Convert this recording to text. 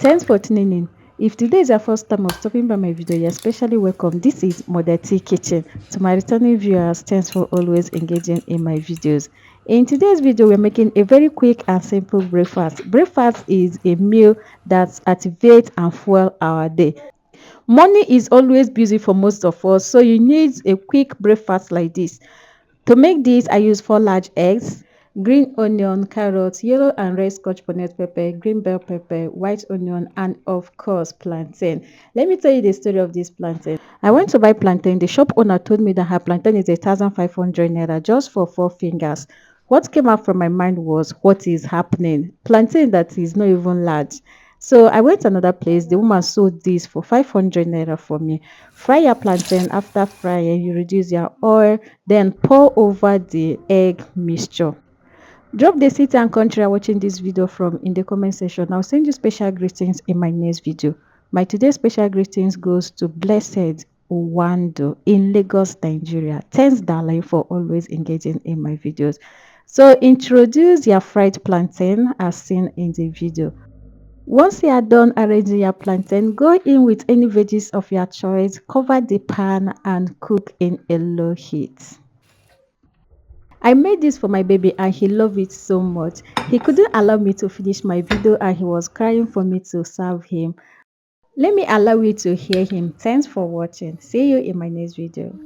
Thanks for tuning in. If today is your first time of stopping by my video, you're especially welcome. This is Mother T Kitchen. To my returning viewers, thanks for always engaging in my videos. In today's video, we're making a very quick and simple breakfast. Breakfast is a meal that activates and fuel our day. Morning is always busy for most of us, so you need a quick breakfast like this. To make this, I use 4 large eggs, green onion, carrots, yellow and red scotch bonnet pepper, green bell pepper, white onion, and of course, plantain. Let me tell you the story of this plantain. I went to buy plantain. The shop owner told me that her plantain is 1,500 naira just for 4 fingers. What came out from my mind was, what is happening? Plantain that is not even large. So I went to another place. The woman sold this for 500 naira for me. Fry your plantain. After frying, you reduce your oil, then pour over the egg mixture. Drop the city and country you're watching this video from in the comment section. I'll send you special greetings in my next video. My today's special greetings goes to Blessed Wando in Lagos, Nigeria. Thanks, darling, for always engaging in my videos. So introduce your fried plantain as seen in the video. Once you are done arranging your plantain, go in with any veggies of your choice, cover the pan and cook in a low heat. I made this for my baby and he loved it so much. He couldn't allow me to finish my video and he was crying for me to serve him. Let me allow you to hear him. Thanks for watching. See you in my next video.